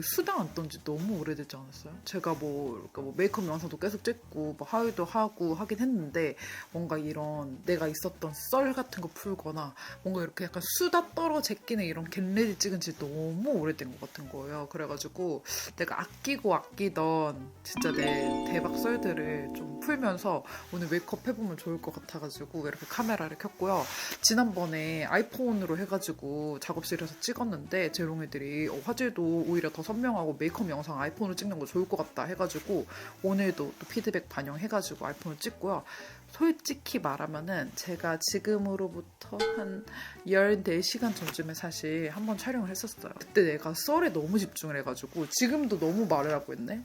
수다 안 떤지 너무 오래되지 않았어요? 제가 그러니까 메이크업 영상도 계속 찍고 뭐 하위도 하고 하긴 했는데 뭔가 이런 내가 있었던 썰 같은 거 풀거나 뭔가 이렇게 약간 수다 떨어 제끼는 이런 겟레디 찍은 지 너무 오래된 것 같은 거예요. 그래가지고 내가 아끼던 진짜 내 대박 썰들을 좀 풀면서 오늘 메이크업 해보면 좋을 것 같아가지고 이렇게 카메라를 켰고요. 지난번에 아이폰으로 해가지고 작업실에서 찍었는데 재롱이들이 화질도 오히려 더 선명하고 메이크업 영상 아이폰으로 찍는 거 좋을 것 같다 해가지고 오늘도 또 피드백 반영해가지고 아이폰으로 찍고요. 솔직히 말하면은 제가 지금으로부터 한 14시간 전쯤에 사실 한번 촬영을 했었어요. 그때 내가 썰에 너무 집중을 해가지고 지금도 너무 말을 하고 있네.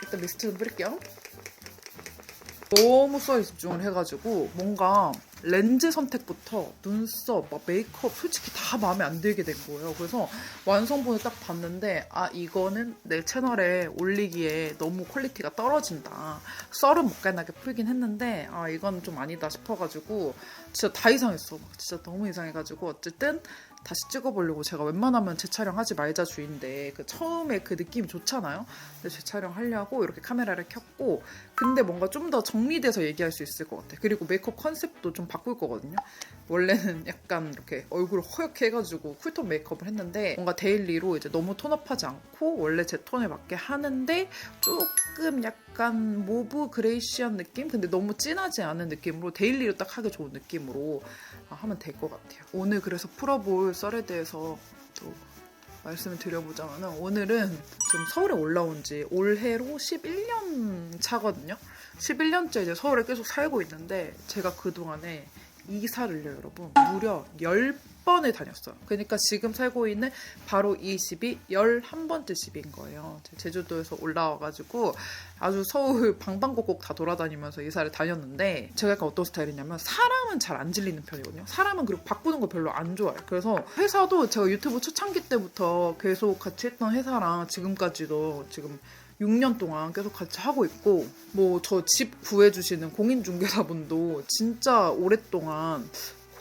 일단 미스트 좀 뿌릴게요. 너무 썰에 집중을 해가지고 뭔가 렌즈 선택부터 눈썹, 막 메이크업 솔직히 다 마음에 안 들게 된 거예요. 그래서 완성본을 딱 봤는데 아 이거는 내 채널에 올리기에 너무 퀄리티가 떨어진다. 썰은 못갈나게 풀긴 했는데 아 이건 좀 아니다 싶어가지고 진짜 다 이상했어. 진짜 너무 이상해가지고 어쨌든 다시 찍어보려고 제가 웬만하면 재촬영 하지 말자 주의인데 그 처음에 그 느낌이 좋잖아요. 근데 재촬영 하려고 이렇게 카메라를 켰고 근데 뭔가 좀 더 정리돼서 얘기할 수 있을 것 같아. 그리고 메이크업 컨셉도 좀 바꿀 거거든요. 원래는 약간 이렇게 얼굴을 허옇게 해가지고 쿨톤 메이크업을 했는데 뭔가 데일리로 이제 너무 톤업하지 않고 원래 제 톤에 맞게 하는데 조금 약간 모브 그레이시한 느낌? 근데 너무 진하지 않은 느낌으로 데일리로 딱 하기 좋은 느낌으로 하면 될 것 같아요. 오늘 그래서 풀어볼 썰에 대해서 또 말씀을 드려보자면 오늘은 지금 서울에 올라온 지 올해로 11년 차거든요. 11년째 이제 서울에 계속 살고 있는데 제가 그동안에 이사를요 여러분 무려 10번을 다녔어요. 그러니까 지금 살고 있는 바로 이 집이 11번째 집인 거예요. 제주도에서 올라와가지고 아주 서울 방방곡곡 다 돌아다니면서 이사를 다녔는데 제가 약간 어떤 스타일이냐면 사람은 잘 안 질리는 편이거든요. 사람은 그리고 바꾸는 거 별로 안 좋아해요. 그래서 회사도 제가 유튜브 초창기 때부터 계속 같이 했던 회사랑 지금까지도 지금 6년 동안 계속 같이 하고 있고 뭐 저 집 구해주시는 공인중개사분도 진짜 오랫동안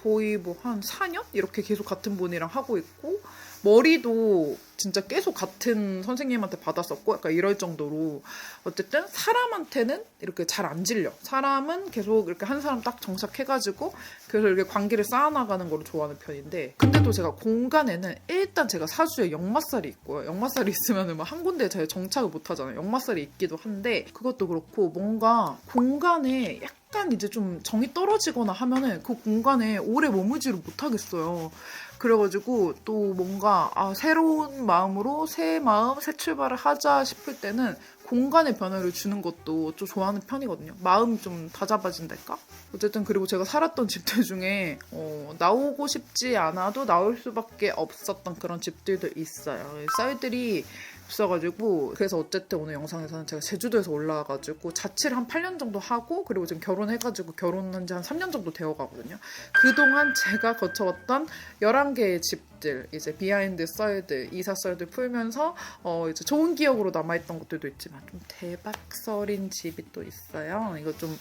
거의 뭐 한 4년? 이렇게 계속 같은 분이랑 하고 있고 머리도 진짜 계속 같은 선생님한테 받았었고 약간 이럴 정도로 어쨌든 사람한테는 이렇게 잘 안 질려. 사람은 계속 이렇게 한 사람 딱 정착해가지고 그래서 이렇게 관계를 쌓아나가는 걸 좋아하는 편인데 근데도 제가 공간에는 일단 제가 사주에 역마살이 있고요. 역마살이 있으면 한 군데에 잘 정착을 못 하잖아요. 역마살이 있기도 한데 그것도 그렇고 뭔가 공간에 약간 이제 좀 정이 떨어지거나 하면은 그 공간에 오래 머물지를 못하겠어요. 그래가지고 또 뭔가 새로운 마음으로 새 마음, 새 출발을 하자 싶을 때는 공간의 변화를 주는 것도 좀 좋아하는 편이거든요. 마음이 좀 다잡아진달까? 어쨌든 그리고 제가 살았던 집들 중에 나오고 싶지 않아도 나올 수밖에 없었던 그런 집들도 있어요. 쌀들이 있어가지고 그래서 어쨌든 오늘 영상에서는 제가 제주도에서 올라와가지고 자취를 한 8년 정도 하고 그리고 지금 결혼해가지고 결혼한 지 한 3년 정도 되어가거든요. 그동안 제가 거쳐왔던 11개의 집들 이제 비하인드 썰들 이사 썰들 풀면서 이제 좋은 기억으로 남아있던 것들도 있지만 좀 대박 썰인 집이 또 있어요. 이거 좀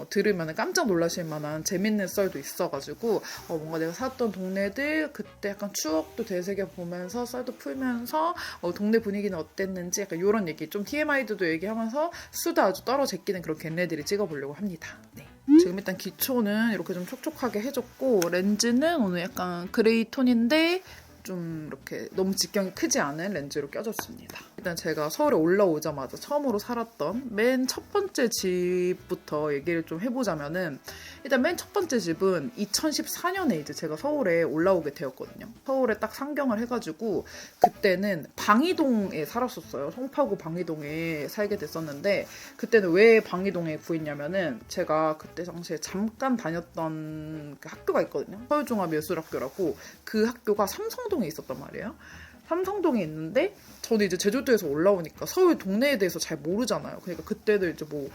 들으면 깜짝 놀라실 만한 재밌는 썰도 있어가지고 뭔가 내가 살았던 동네들 그때 약간 추억도 되새겨보면서 썰도 풀면서 동네 분위기는 어땠는지 약간 이런 얘기 좀 TMI도 얘기하면서 수다 아주 떨어 제끼는 그런 겟레디를 찍어보려고 합니다. 네. 지금 일단 기초는 이렇게 좀 촉촉하게 해줬고 렌즈는 오늘 약간 그레이 톤인데 좀 이렇게 너무 직경이 크지 않은 렌즈로 껴줬습니다. 일단 제가 서울에 올라오자마자 처음으로 살았던 맨 첫 번째 집부터 얘기를 좀 해보자면은 일단 맨 첫 번째 집은 2014년에 이제 제가 서울에 올라오게 되었거든요. 서울에 딱 상경을 해가지고 그때는 방이동에 살았었어요. 송파구 방이동에 살게 됐었는데 그때는 왜 방이동에 구했냐면은 제가 그때 당시에 잠깐 다녔던 그 학교가 있거든요. 서울종합예술학교라고 그 학교가 삼성동에 있었단 말이에요. 삼성동에 있는데 저는 이제 제주도에서 올라오니까 서울 동네에 대해서 잘 모르잖아요. 그러니까 그때도 이제 뭐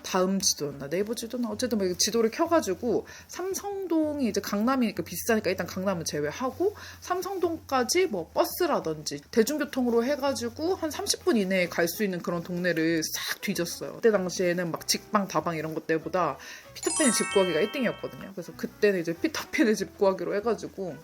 다음 지도였나 네이버 지도나 어쨌든 뭐 지도를 켜가지고 삼성동이 이제 강남이니까 비싸니까 일단 강남은 제외하고 삼성동까지 뭐 버스라든지 대중교통으로 해가지고 한 30분 이내에 갈 수 있는 그런 동네를 싹 뒤졌어요. 그때 당시에는 막 직방 다방 이런 것 때보다 피터팬의 집 구하기가 1등이었거든요. 그래서 그때는 이제 피터팬의 집 구하기로 해가지고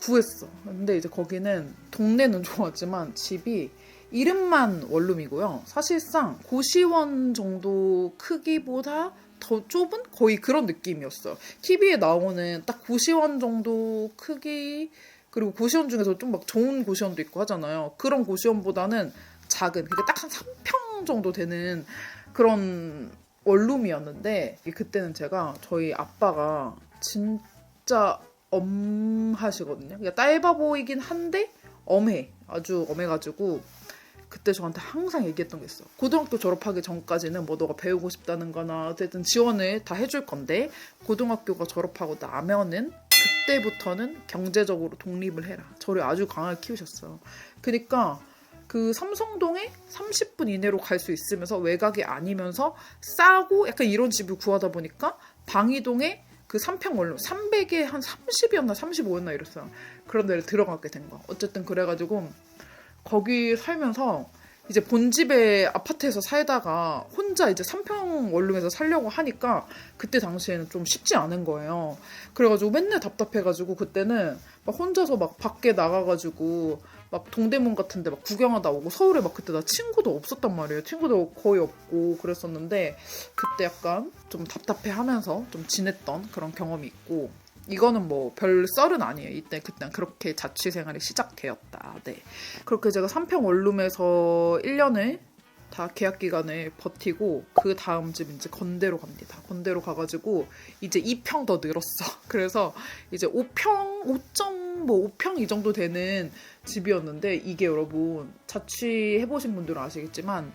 구했어. 근데 이제 거기는 동네는 좋았지만 집이 이름만 원룸이고요. 사실상 고시원 정도 크기보다 더 좁은 거의 그런 느낌이었어요. TV에 나오는 딱 고시원 정도 크기, 그리고 고시원 중에서 좀 막 좋은 고시원도 있고 하잖아요. 그런 고시원보다는 작은, 그러니까 딱 한 3평 정도 되는 그런 원룸이었는데, 그때는 제가 저희 아빠가 진짜 엄하시거든요. 그러니까 딸바 보이긴 한데 엄해. 아주 엄해가지고 그때 저한테 항상 얘기했던 게 있어. 고등학교 졸업하기 전까지는 뭐 너가 배우고 싶다는 거나 어쨌든 지원을 다 해줄 건데 고등학교가 졸업하고 나면은 그때부터는 경제적으로 독립을 해라. 저를 아주 강하게 키우셨어요. 그러니까 그 삼성동에 30분 이내로 갈 수 있으면서 외곽이 아니면서 싸고 약간 이런 집을 구하다 보니까 방이동에 그 3평 원룸 300에 한 30이었나 35였나 이랬어요. 그런 데를 들어가게 된 거. 어쨌든 그래가지고 거기 살면서 이제 본집에 아파트에서 살다가 혼자 이제 3평 원룸에서 살려고 하니까 그때 당시에는 좀 쉽지 않은 거예요. 그래가지고 맨날 답답해가지고 그때는 막 혼자서 막 밖에 나가가지고 막 동대문 같은데 막 구경하다 오고, 서울에 막 그때 나 친구도 없었단 말이에요. 친구도 거의 없고 그랬었는데 그때 약간 좀 답답해하면서 좀 지냈던 그런 경험이 있고, 이거는 뭐 별 썰은 아니에요. 이때 그때 그렇게 자취 생활이 시작되었다. 네. 그렇게 제가 3평 원룸에서 1년을 다 계약 기간을 버티고 그 다음 집 이제 건대로 갑니다. 건대로 가가지고 이제 2평 더 늘었어. 그래서 이제 5평, 5.5평 이 정도 되는 집이었는데, 이게 여러분 자취해보신 분들은 아시겠지만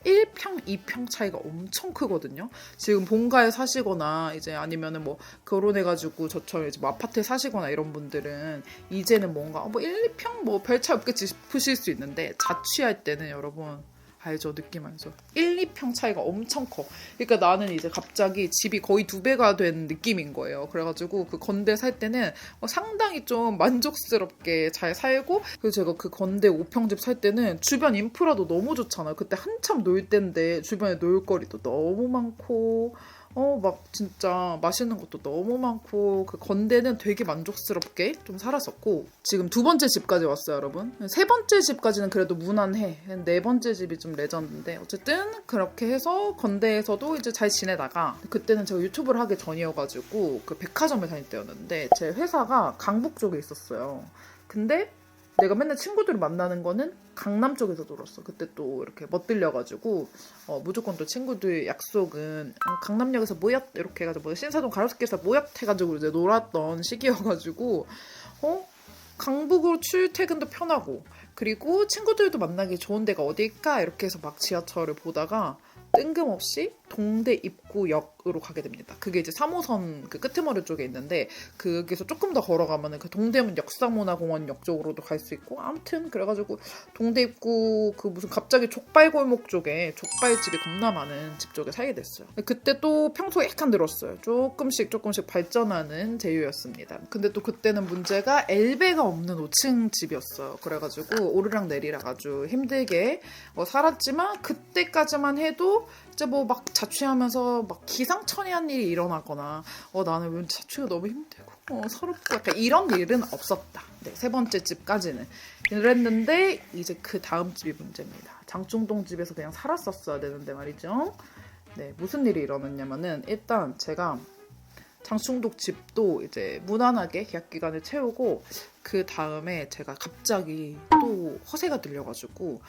1평, 2평 차이가 엄청 크거든요. 지금 본가에 사시거나 이제 아니면은 뭐 결혼해가지고 저처럼 이제 뭐 아파트에 사시거나 이런 분들은 이제는 뭔가 뭐 1, 2평 뭐 별 차이 없겠지 싶으실 수 있는데, 자취할 때는 여러분 알죠? 느낌 알죠? 1, 2평 차이가 엄청 커. 그러니까 나는 이제 갑자기 집이 거의 2배가 된 느낌인 거예요. 그래가지고 그 건대 살 때는 상당히 좀 만족스럽게 잘 살고, 그리고 제가 그 건대 5평집 살 때는 주변 인프라도 너무 좋잖아요. 그때 한참 놀 때인데 주변에 놀거리도 너무 많고 막 진짜 맛있는 것도 너무 많고, 그 건대는 되게 만족스럽게 좀 살았었고, 지금 두 번째 집까지 왔어요, 여러분. 세 번째 집까지는 그래도 무난해. 네 번째 집이 좀 레전드인데, 어쨌든 그렇게 해서 건대에서도 이제 잘 지내다가, 그때는 제가 유튜브를 하기 전이어가지고 그 백화점을 다닐 때였는데 제 회사가 강북 쪽에 있었어요. 근데 내가 맨날 친구들을 만나는 거는 강남 쪽에서 놀았어. 그때 또 이렇게 멋들려가지고 무조건 또 친구들 약속은 강남역에서 모였 이렇게 해가지고 뭐 신사동 가로수길에서 모였 해가지고 이제 놀았던 시기여가지고 강북으로 출퇴근도 편하고, 그리고 친구들도 만나기 좋은 데가 어딜까 이렇게 해서 막 지하철을 보다가 뜬금없이 동대 입구역으로 가게 됩니다. 그게 이제 3호선 그 끄트머리 쪽에 있는데, 거기서 조금 더 걸어가면은 그 동대문 역사문화공원역 쪽으로도 갈 수 있고, 아무튼 그래가지고 동대 입구 그 무슨 갑자기 족발골목 쪽에 족발집이 겁나 많은 집 쪽에 살게 됐어요. 그때 또 평소에 약간 늘었어요. 조금씩 발전하는 제휴였습니다. 근데 또 그때는 문제가 엘베가 없는 5층 집이었어요. 그래가지고 오르락 내리락 아주 힘들게 살았지만, 그때까지만 해도 이제 뭐 막 자취하면서 막 기상천외한 일이 일어나거나 나는 왠지 자취가 너무 힘들고 서럽고 약간 이런 일은 없었다. 네, 세 번째 집까지는 그랬는데, 이제 그 다음 집이 문제입니다. 장충동 집에서 그냥 살았었어야 되는데 말이죠. 네, 무슨 일이 일어났냐면은, 일단 제가 장충동 집도 이제 무난하게 계약 기간을 채우고, 그 다음에 제가 갑자기 또 허세가 들려가지고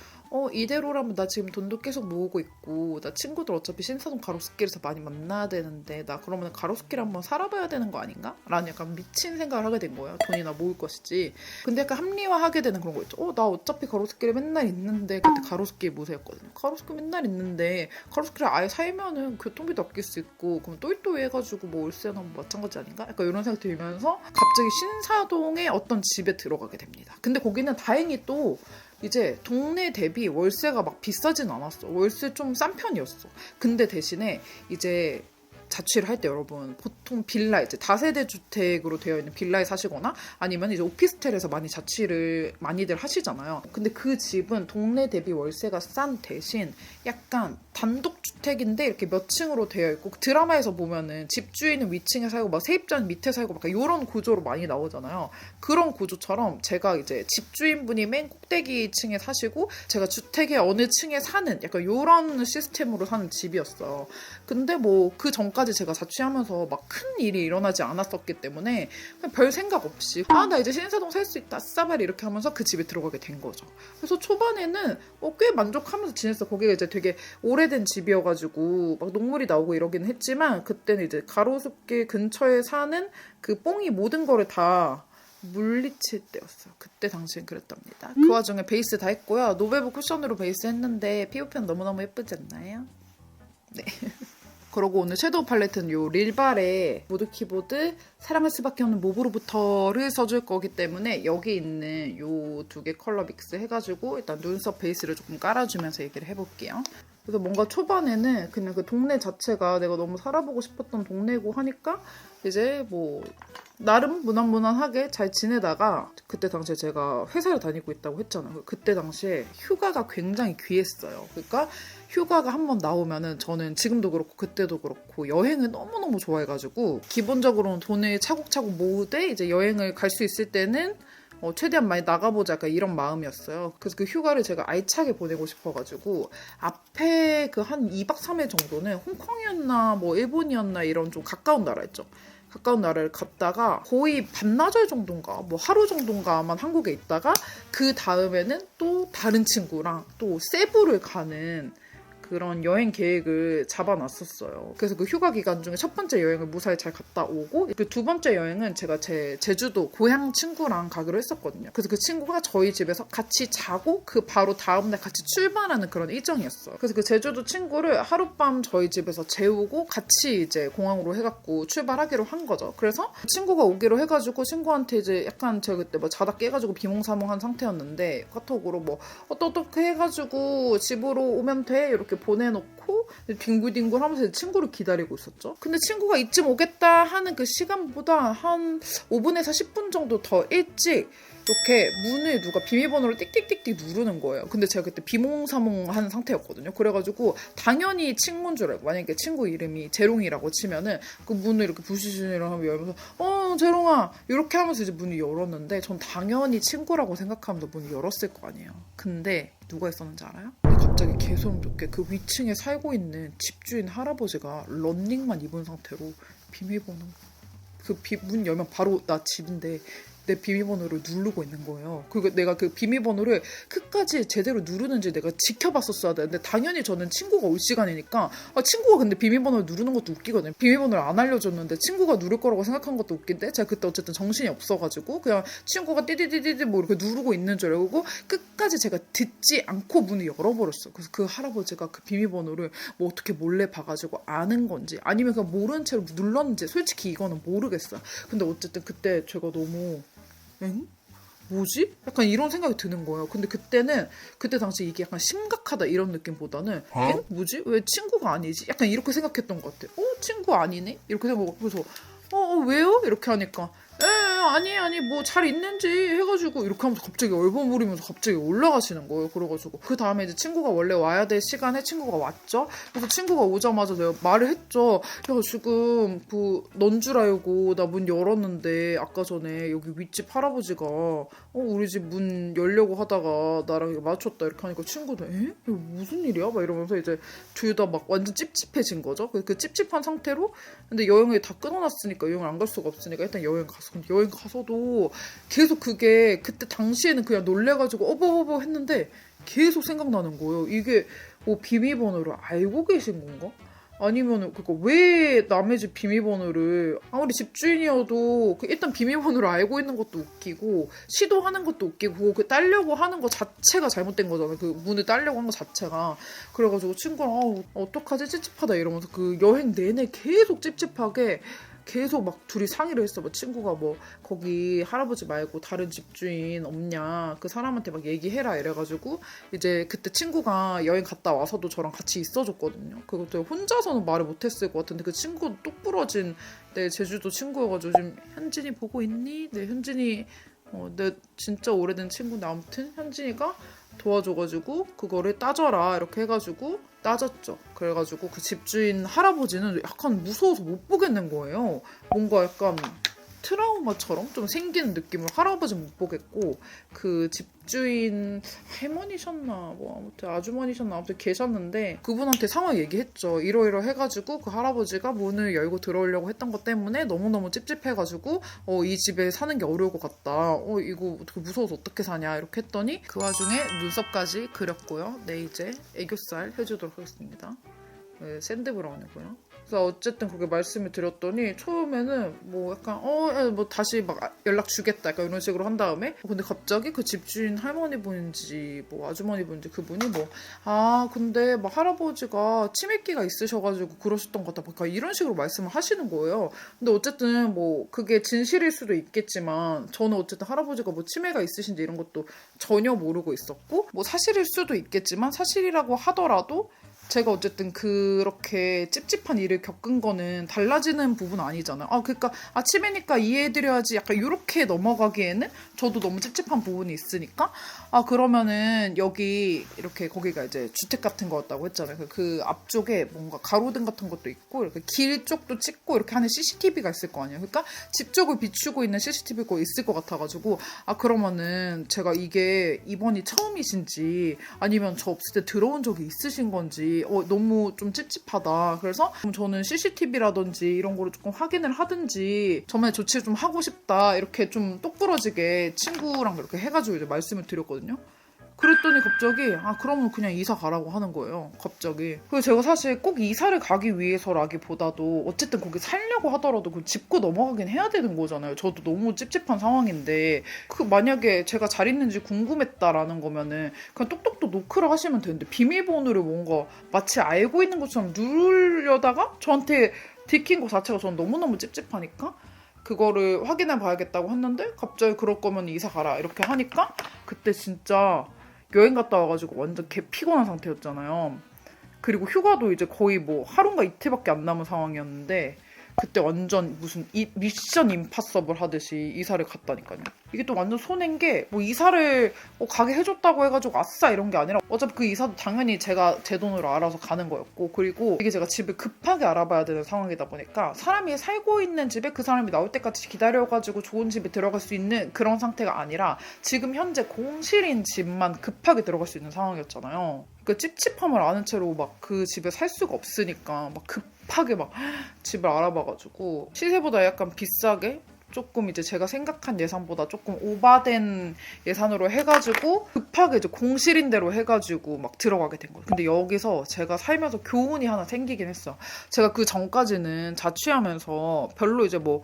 이대로라면 나 지금 돈도 계속 모으고 있고, 나 친구들 어차피 신사동 가로수길에서 많이 만나야 되는데 나 그러면 가로수길 한번 살아봐야 되는 거 아닌가? 라는 약간 미친 생각을 하게 된 거예요. 돈이나 모을 것이지. 근데 약간 합리화하게 되는 그런 거 있죠. 나 어차피 가로수길에 맨날 있는데, 그때 가로수길 모세였거든요. 가로수길 맨날 있는데 가로수길에 아예 살면은 교통비도 아낄 수 있고, 그럼 또이또이 해가지고 뭐 월세나 뭐 마찬가지 아닌가? 약간 이런 생각이 들면서 갑자기 신사동의 어떤 집에 들어가게 됩니다. 근데 거기는 다행히 또 이제 동네 대비 월세가 막 비싸진 않았어. 월세 좀 싼 편이었어. 근데 대신에 이제 자취를 할 때 여러분 보통 빌라, 이제 다세대 주택으로 되어 있는 빌라에 사시거나 아니면 이제 오피스텔에서 많이 자취를 많이들 하시잖아요. 근데 그 집은 동네 대비 월세가 싼 대신 약간 단독주택 주택인데 이렇게 몇 층으로 되어 있고 드라마에서 보면은 집주인은 위층에 살고 막 세입자는 밑에 살고 막 이런 구조로 많이 나오잖아요. 그런 구조처럼 제가 이제 집주인분이 맨 꼭대기 층에 사시고 제가 주택의 어느 층에 사는 약간 이런 시스템으로 사는 집이었어요. 근데 뭐 그 전까지 제가 자취하면서 막 큰 일이 일어나지 않았었기 때문에 그냥 별 생각 없이 나 이제 신사동 살 수 있다 싸바리 이렇게 하면서 그 집에 들어가게 된 거죠. 그래서 초반에는 꽤 만족하면서 지냈어. 거기가 이제 되게 오래된 집이어가지고 막 녹물이 나오고 이러긴 했지만 그때는 이제 가로수길 근처에 사는 그 뽕이 모든 거를 다 물리칠 때였어요. 그때 당시엔 그랬답니다. 그 와중에 베이스 다 했고요. 노베브 쿠션으로 베이스 했는데 피부편 너무너무 예쁘지 않나요? 네. 그러고 오늘 섀도우 팔레트는 요 릴발의 무드 키보드 사랑할 수밖에 없는 몹으로부터를 써줄 거기 때문에 여기 있는 요 2개 컬러 믹스 해가지고 일단 눈썹 베이스를 조금 깔아주면서 얘기를 해볼게요. 그래서 뭔가 초반에는 그냥 그 동네 자체가 내가 너무 살아보고 싶었던 동네고 하니까 이제 뭐 나름 무난무난하게 잘 지내다가 그때 당시에 제가 회사를 다니고 있다고 했잖아요. 그때 당시에 휴가가 굉장히 귀했어요. 그러니까 휴가가 한번 나오면은 저는 지금도 그렇고 그때도 그렇고 여행을 너무너무 좋아해가지고 기본적으로는 돈을 차곡차곡 모으되 이제 여행을 갈 수 있을 때는 최대한 많이 나가보자 약간 이런 마음이었어요. 그래서 그 휴가를 제가 알차게 보내고 싶어가지고 앞에 그 한 2박 3일 정도는 홍콩이었나 뭐 일본이었나 이런 좀 가까운 나라였죠. 가까운 나라를 갔다가 거의 반나절 정도인가 뭐 하루 정도인가만 한국에 있다가 그 다음에는 또 다른 친구랑 또 세부를 가는 그런 여행 계획을 잡아놨었어요. 그래서 그 휴가 기간 중에 첫 번째 여행을 무사히 잘 갔다 오고 그 두 번째 여행은 제가 제 제주도 고향 친구랑 가기로 했었거든요. 그래서 그 친구가 저희 집에서 같이 자고 그 바로 다음날 같이 출발하는 그런 일정이었어요. 그래서 그 제주도 친구를 하룻밤 저희 집에서 재우고 같이 이제 공항으로 해갖고 출발하기로 한 거죠. 그래서 친구가 오기로 해가지고 친구한테 이제 약간 제가 그때 뭐 자다 깨가지고 비몽사몽한 상태였는데 카톡으로 뭐 어떻게 해가지고 집으로 오면 돼 이렇게 보내놓고 뒹굴뒹굴 하면서 친구를 기다리고 있었죠. 근데 친구가 이쯤 오겠다 하는 그 시간보다 한 5분에서 10분 정도 더 일찍 이렇게 문을 누가 비밀번호를 띡띡띡띡 누르는 거예요. 근데 제가 그때 비몽사몽한 상태였거든요. 그래가지고 당연히 친구인 줄 알고 만약에 친구 이름이 재롱이라고 치면은 그 문을 이렇게 부시시니랑 하면 열면서 재롱아 이렇게 하면서 이제 문이 열었는데 전 당연히 친구라고 생각하면서 문을 열었을 거 아니에요. 근데 누가 있었는지 알아요? 근데 갑자기 개소름 돋게 그 위층에 살고 있는 집주인 할아버지가 런닝만 입은 상태로 비밀번호 문 열면 바로 나 집인데 내 비밀번호를 누르고 있는 거예요. 그리고 내가 그 비밀번호를 끝까지 제대로 누르는지 내가 지켜봤었어야 되는데 당연히 저는 친구가 올 시간이니까 친구가 근데 비밀번호를 누르는 것도 웃기거든요. 비밀번호를 안 알려줬는데 친구가 누를 거라고 생각한 것도 웃긴데 제가 그때 어쨌든 정신이 없어가지고 그냥 친구가 띠디디디디 뭐 이렇게 누르고 있는 줄 알고 끝까지 제가 듣지 않고 문을 열어버렸어요. 그래서 그 할아버지가 그 비밀번호를 뭐 어떻게 몰래 봐가지고 아는 건지 아니면 그냥 모른 채로 눌렀는지 솔직히 이거는 모르겠어요. 근데 어쨌든 그때 제가 너무 엥? 뭐지? 약간 이런 생각이 드는 거예요. 근데 그때 당시 이게 약간 심각하다 이런 느낌보다는 엥? 뭐지? 왜 친구가 아니지? 약간 이렇게 생각했던 것 같아. 친구 아니네? 이렇게 생각하고 그래서 왜요? 이렇게 하니까 아니 뭐 잘 있는지 해가지고 이렇게 하면서 갑자기 얼버무리면서 갑자기 올라가시는 거예요. 그래가지고 그 다음에 이제 친구가 원래 와야 될 시간에 친구가 왔죠. 그래서 친구가 오자마자 내가 말을 했죠. 야 지금 넌 줄 알고 나 문 열었는데 아까 전에 여기 윗집 할아버지가 우리 집 문 열려고 하다가 나랑 마주쳤다 이렇게 하니까 친구도 이거 무슨 일이야? 막 이러면서 이제 둘 다 막 완전 찝찝해진 거죠. 그 찝찝한 상태로 근데 여행을 다 끊어놨으니까 여행을 안 갈 수가 없으니까 일단 여행 갔어. 근데 여행 가서도 계속 그게 그때 당시에는 그냥 놀래가지고 어버버버 했는데 계속 생각나는 거예요. 이게 뭐 비밀번호를 알고 계신 건가? 아니면은 그러니까 왜 남의 집 비밀번호를 아무리 집주인이어도 일단 비밀번호를 알고 있는 것도 웃기고 시도하는 것도 웃기고 그 따려고 하는 것 자체가 잘못된 거잖아요. 그 문을 따려고 한 것 자체가. 그래가지고 친구랑 어떡하지 찝찝하다 이러면서 그 여행 내내 계속 찝찝하게 계속 막 둘이 상의를 했어. 뭐 친구가 뭐 거기 할아버지 말고 다른 집주인 없냐 그 사람한테 막 얘기해라 이래가지고 이제 그때 친구가 여행 갔다 와서도 저랑 같이 있어줬거든요. 그것도 혼자서는 말을 못했을 것 같은데 그 친구도 똑부러진 내 제주도 친구여가지고 지금 현진이 보고 있니? 네 현진이 내 진짜 오래된 친구인데 아무튼 현진이가 도와줘가지고 그거를 따져라 이렇게 해가지고 따졌죠. 그래가지고 그 집주인 할아버지는 약간 무서워서 못 보겠는 거예요. 뭔가 약간 트라우마처럼 좀 생기는 느낌을 할아버지 못 보겠고, 그 집주인 할머니셨나 뭐 아무튼 아주머니셨나 아무튼 계셨는데 그분한테 상황 얘기했죠. 이러이러 해가지고 그 할아버지가 문을 열고 들어오려고 했던 것 때문에 너무너무 찝찝해가지고 이 집에 사는 게 어려울 것 같다. 이거 어떻게 무서워서 어떻게 사냐 이렇게 했더니 그 와중에 눈썹까지 그렸고요. 네, 이제 애교살 해주도록 하겠습니다. 네, 샌드브라운이고요. 그래서 어쨌든 그렇게 말씀을 드렸더니 처음에는 뭐 약간 뭐 다시 막 연락 주겠다 약간 이런 식으로 한 다음에 근데 갑자기 그 집주인 할머니 분인지 뭐 아주머니 분인지 그분이 뭐 근데 막 할아버지가 치매기가 있으셔가지고 그러셨던 것 같다 그러니까 이런 식으로 말씀을 하시는 거예요. 근데 어쨌든 뭐 그게 진실일 수도 있겠지만 저는 어쨌든 할아버지가 뭐 치매가 있으신지 이런 것도 전혀 모르고 있었고 뭐 사실일 수도 있겠지만 사실이라고 하더라도 제가 어쨌든 그렇게 찝찝한 일을 겪은 거는 달라지는 부분은 아니잖아요. 그러니까 치매니까 이해해드려야지 약간 이렇게 넘어가기에는 저도 너무 찝찝한 부분이 있으니까 그러면은 여기 이렇게 거기가 이제 주택 같은 거였다고 했잖아요. 그 앞쪽에 뭔가 가로등 같은 것도 있고 이렇게 길 쪽도 찍고 이렇게 하는 CCTV가 있을 거 아니에요. 그러니까 집 쪽을 비추고 있는 CCTV가 있을 것 같아가지고 그러면은 제가 이게 이번이 처음이신지 아니면 저 없을 때 들어온 적이 있으신 건지 너무 좀 찝찝하다. 그래서 저는 CCTV라든지 이런 거를 조금 확인을 하든지 저만의 조치를 좀 하고 싶다. 이렇게 좀 똑부러지게 친구랑 이렇게 해가지고 이제 말씀을 드렸거든요. 그랬더니 갑자기 그러면 그냥 이사 가라고 하는 거예요. 갑자기. 그래서 제가 사실 꼭 이사를 가기 위해서라기보다도 어쨌든 거기 살려고 하더라도 그 짚고 넘어가긴 해야 되는 거잖아요. 저도 너무 찝찝한 상황인데 만약에 제가 잘 있는지 궁금했다라는 거면은 그냥 똑똑똑 노크를 하시면 되는데 비밀번호를 뭔가 마치 알고 있는 것처럼 누르려다가 저한테 들킨 거 자체가 저는 너무너무 찝찝하니까 그거를 확인해 봐야겠다고 했는데 갑자기 그럴 거면 이사 가라 이렇게 하니까 그때 진짜 여행 갔다 와가지고 완전 개 피곤한 상태였잖아요. 그리고 휴가도 이제 거의 뭐 하루인가 이틀밖에 안 남은 상황이었는데 그때 완전 무슨 미션 임파서블 하듯이 이사를 갔다니까요. 이게 또 완전 손해인 게 뭐 이사를 가게 해줬다고 해가지고 아싸 이런 게 아니라 어차피 그 이사도 당연히 제가 제 돈으로 알아서 가는 거였고 그리고 이게 제가 집을 급하게 알아봐야 되는 상황이다 보니까 사람이 살고 있는 집에 그 사람이 나올 때까지 기다려가지고 좋은 집에 들어갈 수 있는 그런 상태가 아니라 지금 현재 공실인 집만 급하게 들어갈 수 있는 상황이었잖아요. 그 찝찝함을 아는 채로 막 그 집에 살 수가 없으니까 막 급하게 막 집을 알아봐가지고 시세보다 약간 비싸게 조금 이제 제가 생각한 예산보다 조금 오바된 예산으로 해가지고 급하게 이제 공실인 대로 해가지고 막 들어가게 된 거예요. 근데 여기서 제가 살면서 교훈이 하나 생기긴 했어요. 제가 그 전까지는 자취하면서 별로 이제 뭐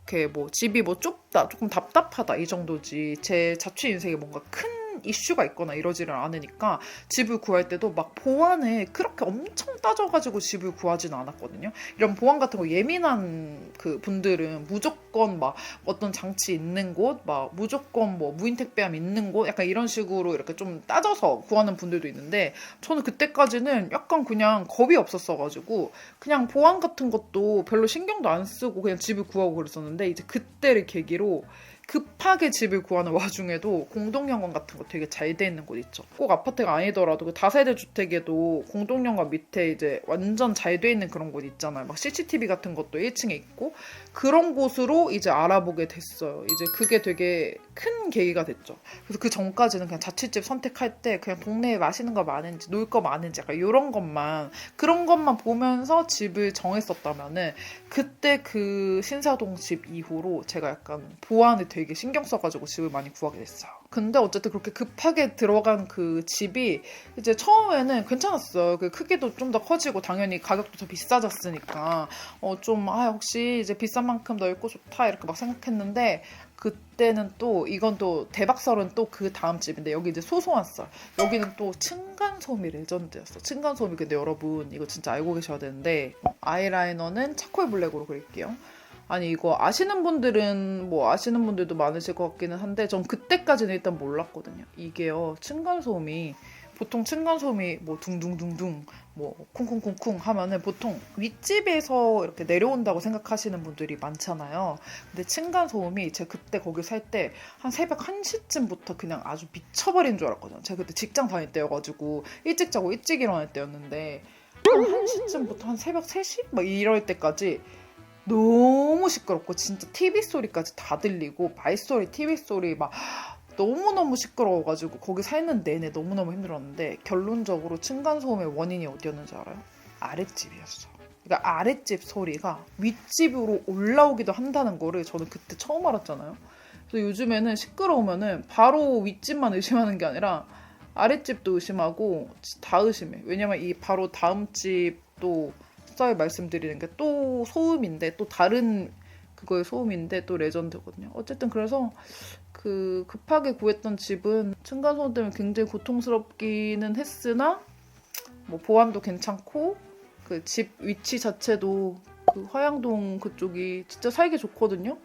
이렇게 뭐 집이 뭐 좁다 조금 답답하다 이 정도지 제 자취 인생에 뭔가 큰 이슈가 있거나 이러지를 않으니까 집을 구할 때도 막 보안을 그렇게 엄청 따져가지고 집을 구하지는 않았거든요. 이런 보안 같은 거 예민한 그 분들은 무조건 막 어떤 장치 있는 곳, 막 무조건 뭐 무인 택배함 있는 곳, 약간 이런 식으로 이렇게 좀 따져서 구하는 분들도 있는데 저는 그때까지는 약간 그냥 겁이 없었어가지고 그냥 보안 같은 것도 별로 신경도 안 쓰고 그냥 집을 구하고 그랬었는데 이제 그때를 계기로 급하게 집을 구하는 와중에도 공동연관 같은 거 되게 잘 돼 있는 곳 있죠. 꼭 아파트가 아니더라도 그 다세대 주택에도 공동연관 밑에 이제 완전 잘 돼 있는 그런 곳 있잖아요. 막 CCTV 같은 것도 1층에 있고 그런 곳으로 이제 알아보게 됐어요. 이제 그게 되게 큰 계기가 됐죠. 그래서 그 전까지는 그냥 자취집 선택할 때 그냥 동네에 맛있는 거 많은지 놀 거 많은지 약간 이런 것만 그런 것만 보면서 집을 정했었다면은 그때 그 신사동 집 이후로 제가 약간 보안을 되게 신경 써가지고 집을 많이 구하게 됐어요. 근데 어쨌든 그렇게 급하게 들어간 그 집이 이제 처음에는 괜찮았어요. 그 크기도 좀 더 커지고 당연히 가격도 더 비싸졌으니까 혹시 이제 비싼 만큼 넓고 좋다 이렇게 막 생각했는데 그때는 또 이건 또 대박설은 또 그 다음 집인데 여기 이제 소소한 썰 여기는 또 층간소음이 레전드였어. 층간소음이 근데 여러분 이거 진짜 알고 계셔야 되는데 아이라이너는 차콜 블랙으로 그릴게요. 아니 이거 아시는 분들은 뭐 아시는 분들도 많으실 것 같기는 한데 전 그때까지는 일단 몰랐거든요. 이게요 층간소음이 보통 층간소음이 뭐 둥둥둥둥 뭐 쿵쿵쿵쿵 하면은 보통 윗집에서 이렇게 내려온다고 생각하시는 분들이 많잖아요. 근데 층간소음이 제가 그때 거기 살 때 한 새벽 1시쯤부터 그냥 아주 미쳐버린 줄 알았거든요. 제가 그때 직장 다닐 때여가지고 일찍 자고 일찍 일어날 때였는데 한 1시쯤부터 한 새벽 3시? 막 이럴 때까지 너무 시끄럽고 진짜 TV 소리까지 다 들리고 말소리, TV 소리 막 너무너무 시끄러워가지고 거기 살는 내내 너무너무 힘들었는데 결론적으로 층간소음의 원인이 어디였는지 알아요? 아랫집이었어. 그러니까 아랫집 소리가 윗집으로 올라오기도 한다는 거를 저는 그때 처음 알았잖아요. 그래서 요즘에는 시끄러우면은 바로 윗집만 의심하는 게 아니라 아랫집도 의심하고 다 의심해. 왜냐면 이 바로 다음 집도 썰 말씀드리는 게 또 소음인데 또 다른 그거의 소음인데 또 레전드거든요. 어쨌든 그래서 그 급하게 구했던 집은 층간소음 때문에 굉장히 고통스럽기는 했으나 뭐 보안도 괜찮고 그 집 위치 자체도 그 화양동 그쪽이 진짜 살기 좋거든요.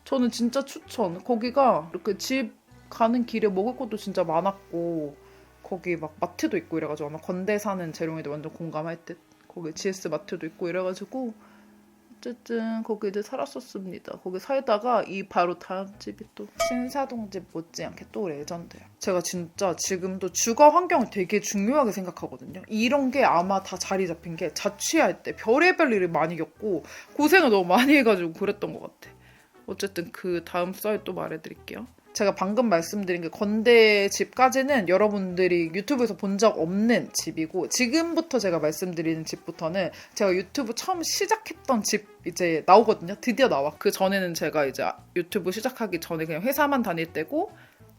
저는 진짜 추천. 거기가 이렇게 집 가는 길에 먹을 것도 진짜 많았고 거기 막 마트도 있고 이래가지고 아마 건대 사는 재롱이도 완전 공감할 듯. 거기 GS 마트도 있고 이래가지고 어쨌든 거기 이제 살았었습니다. 거기 살다가 이 바로 다음 집이 또 신사동 집 못지않게 또 레전드예요. 제가 진짜 지금도 주거 환경을 되게 중요하게 생각하거든요. 이런 게 아마 다 자리 잡힌 게 자취할 때 별의별 일을 많이 겪고 고생을 너무 많이 해가지고 그랬던 것 같아. 어쨌든 그 다음 썰 또 말해드릴게요. 제가 방금 말씀드린 그 건대 집까지는 여러분들이 유튜브에서 본 적 없는 집이고 지금부터 제가 말씀드리는 집부터는 제가 유튜브 처음 시작했던 집 이제 나오거든요. 드디어 나와. 그 전에는 제가 이제 유튜브 시작하기 전에 그냥 회사만 다닐 때고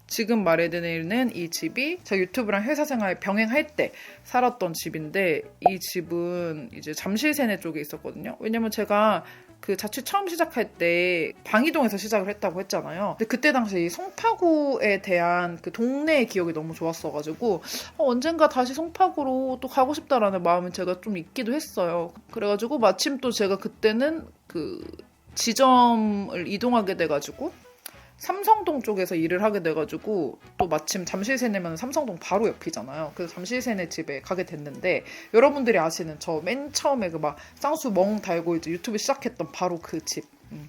지금 말해드리는 이 집이 제가 유튜브랑 회사 생활 병행할 때 살았던 집인데 이 집은 이제 잠실세내 쪽에 있었거든요. 왜냐면 제가 그 자취 처음 시작할 때 방이동에서 시작을 했다고 했잖아요. 근데 그때 당시 이 송파구에 대한 그 동네의 기억이 너무 좋았어가지고 언젠가 다시 송파구로 또 가고 싶다라는 마음은 제가 좀 있기도 했어요. 그래가지고 마침 또 제가 그때는 그 지점을 이동하게 돼가지고 삼성동 쪽에서 일을 하게 돼가지고 또 마침 잠실세내면 삼성동 바로 옆이잖아요. 그래서 잠실세내 집에 가게 됐는데 여러분들이 아시는 저 맨 처음에 그 막 쌍수 멍 달고 이제 유튜브 시작했던 바로 그 집,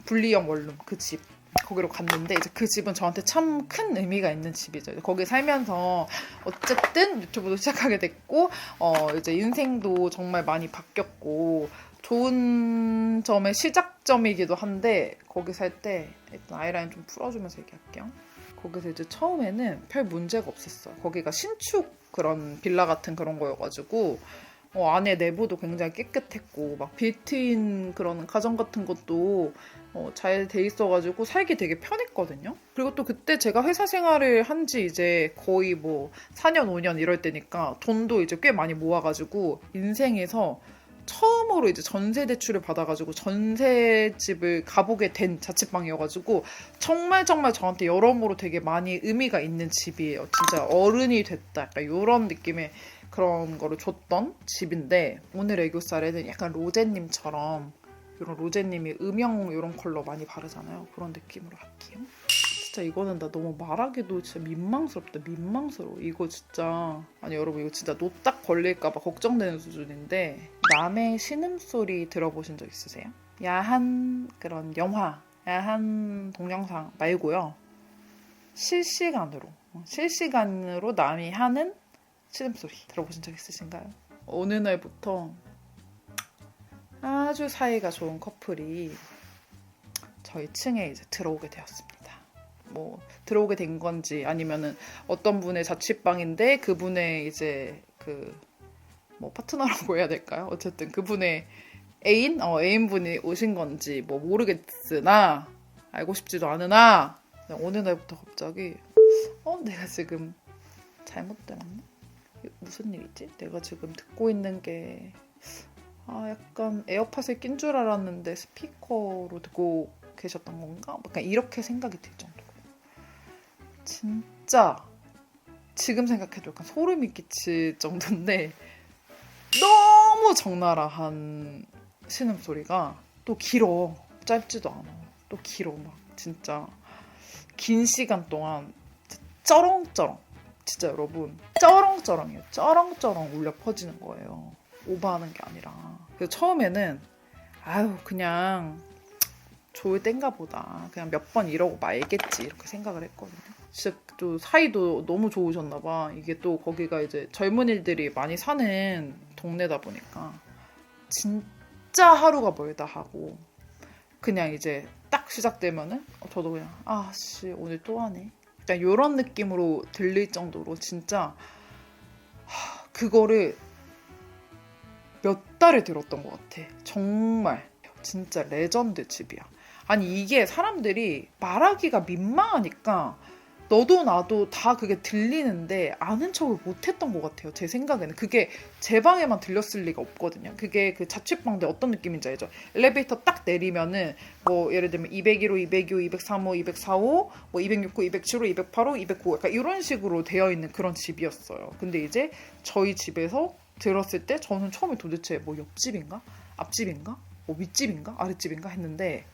분리형 원룸 그 집. 거기로 갔는데 이제 그 집은 저한테 참 큰 의미가 있는 집이죠. 거기 살면서 어쨌든 유튜브도 시작하게 됐고 이제 인생도 정말 많이 바뀌었고 좋은 점의 시작점이기도 한데 거기 살 때 일단 아이라인 좀 풀어주면서 얘기할게요. 거기서 이제 처음에는 별 문제가 없었어요. 거기가 신축 그런 빌라 같은 그런 거여가지고 안에 내부도 굉장히 깨끗했고 막 빌트인 그런 가전 같은 것도 잘 돼 있어가지고 살기 되게 편했거든요. 그리고 또 그때 제가 회사 생활을 한 지 이제 거의 뭐 4년 5년 이럴 때니까 돈도 이제 꽤 많이 모아가지고 인생에서 처음으로 이제 전세 대출을 받아가지고 전세집을 가보게 된 자취방이어가지고 정말 저한테 여러모로 되게 많이 의미가 있는 집이에요. 진짜 어른이 됐다 약간 이런 느낌의 그런 거를 줬던 집인데 오늘 애교살에는 약간 로제님처럼 이런 로제님이 음영 이런 컬러 많이 바르잖아요. 그런 느낌으로 할게요. 진짜 이거는 나 너무 말하기도 진짜 민망스럽다. 민망스러워. 이거 진짜 아니 여러분 이거 진짜 노딱 걸릴까봐 걱정되는 수준인데 남의 신음소리 들어보신 적 있으세요? 야한 그런 영화, 야한 동영상 말고요. 실시간으로 남이 하는 신음소리 들어보신 적 있으신가요? 어느 날부터 아주 사이가 좋은 커플이 저희 층에 이제 들어오게 되었습니다. 뭐 들어오게 된 건지 아니면은 어떤 분의 자취방인데 그분의 이제 그 뭐 파트너라고 해야 될까요? 어쨌든 그분의 애인분이 오신 건지 뭐 모르겠으나 알고 싶지도 않으나 어느 날부터 갑자기 내가 지금 잘못 들었나? 무슨 일이지? 내가 지금 듣고 있는 게 약간 에어팟에 낀 줄 알았는데 스피커로 듣고 계셨던 건가? 약간 이렇게 생각이 들 정도로 진짜 지금 생각해도 약간 소름이 끼칠 정도인데 너무 적나라한 신음소리가 또 길어. 짧지도 않아. 또 길어. 막 진짜 긴 시간 동안 쩌렁쩌렁 진짜 여러분 쩌렁쩌렁이에요. 쩌렁쩌렁 울려 퍼지는 거예요. 오버하는 게 아니라. 그래서 처음에는 그냥 좋을 땐가 보다. 그냥 몇 번 이러고 말겠지 이렇게 생각을 했거든요. 진짜 또 사이도 너무 좋으셨나 봐. 이게 또 거기가 이제 젊은이들이 많이 사는 동네다 보니까 진짜 하루가 멀다 하고 그냥 이제 딱 시작되면은 저도 그냥 아씨 오늘 또 하네. 그러니까 이런 느낌으로 들릴 정도로 진짜 그거를 몇 달을 들었던 것 같아. 정말 진짜 레전드 집이야. 아니 이게 사람들이 말하기가 민망하니까 너도 나도 다 그게 들리는데 아는 척을 못했던 것 같아요. 제 생각에는 그게 제 방에만 들렸을 리가 없거든요. 그게 그 자취방들 어떤 느낌인지 알죠? 엘리베이터 딱 내리면은 뭐 예를 들면 201호, 202호, 203호, 204호, 뭐 206호, 207호, 208호, 209호 약간 이런 식으로 되어 있는 그런 집이었어요. 근데 이제 저희 집에서 들었을 때 저는 처음에 도대체 뭐 옆집인가? 앞집인가? 뭐 윗집인가? 아랫집인가? 했는데